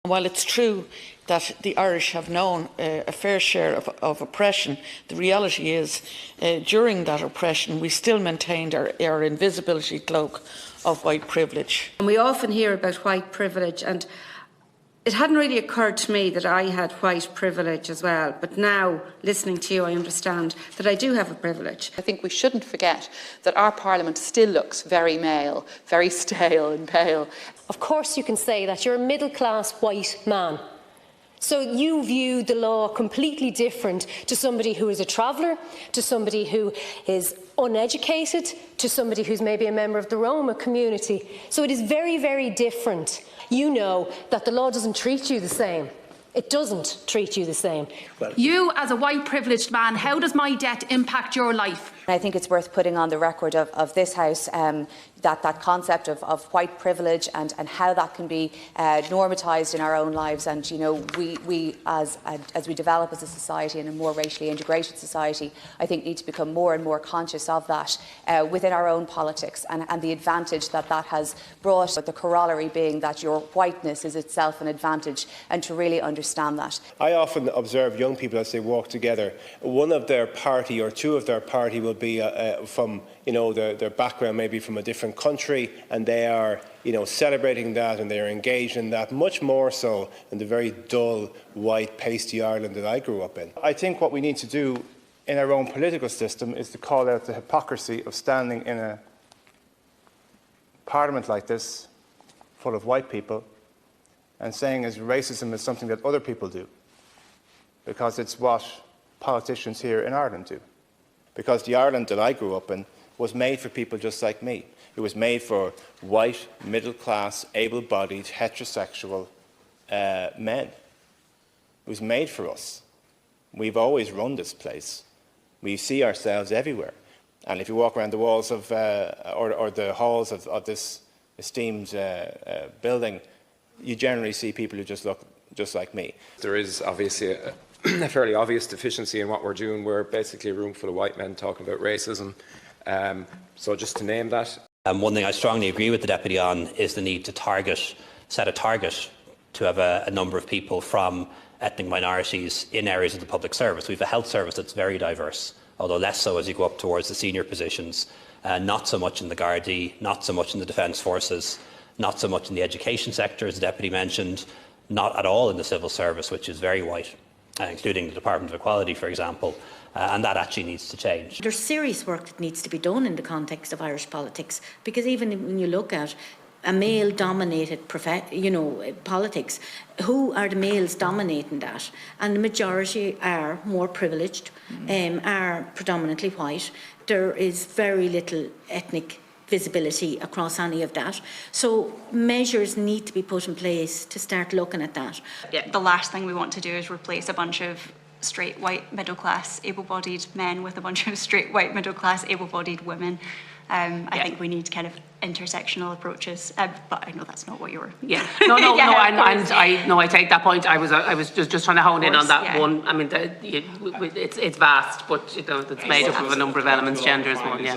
While it's true that the Irish have known a fair share of oppression, the reality is during that oppression we still maintained our invisibility cloak of white privilege. And we often hear about white privilege, and it hadn't really occurred to me that I had white privilege as well, but now, listening to you, I understand that I do have a privilege. I think we shouldn't forget that our Parliament still looks very male, very stale and pale. Of course you can say that. You're a middle-class white man. So you view the law completely different to somebody who is a traveller, to somebody who is uneducated, to somebody who's maybe a member of the Roma community. So it is very, very different. You know that the law doesn't treat you the same. It doesn't treat you the same. You, as a white privileged man, how does my debt impact your life? I think it's worth putting on the record of this House that concept of white privilege and how that can be normatised in our own lives. And, you know, we as we develop as a society and a more racially integrated society, I think need to become more and more conscious of that within our own politics and the advantage that has brought, the corollary being that your whiteness is itself an advantage, and to really understand that. I often observe young people as they walk together. One of their party or two of their party will be from, you know, their background maybe from a different country, and they are, you know, celebrating that and they are engaged in that much more so than the very dull, white, pasty Ireland that I grew up in. I think what we need to do in our own political system is to call out the hypocrisy of standing in a parliament like this, full of white people, and saying as racism is something that other people do, because it's what politicians here in Ireland do. Because the Ireland that I grew up in was made for people just like me. It was made for white, middle-class, able-bodied, heterosexual men. It was made for us. We've always run this place. We see ourselves everywhere. And if you walk around the walls of, or the halls of this esteemed building, you generally see people who just look just like me. There is obviously a fairly obvious deficiency in what we're doing. We're basically a room full of white men talking about racism. So just to name that. One thing I strongly agree with the Deputy on is the need to set a target to have a number of people from ethnic minorities in areas of the public service. We have a health service that's very diverse, although less so as you go up towards the senior positions. Not so much in the Gardaí, not so much in the Defence Forces, not so much in the education sector, as the Deputy mentioned, not at all in the civil service, which is very white, including the Department of Equality, for example, and that actually needs to change. There's serious work that needs to be done in the context of Irish politics, because even when you look at a male-dominated politics, who are the males dominating that? And the majority are more privileged, are predominantly white. There is very little ethnic visibility across any of that. So measures need to be put in place to start looking at that. Yeah, the last thing we want to do is replace a bunch of straight white middle-class able-bodied men with a bunch of straight white middle-class able-bodied women. I think we need kind of intersectional approaches, but I know that's not what you were. Yeah, I take that point. I was just trying to hone in on that one. I mean, it's vast, but you know, it's made up of a number of elements. Gender is one. Yeah.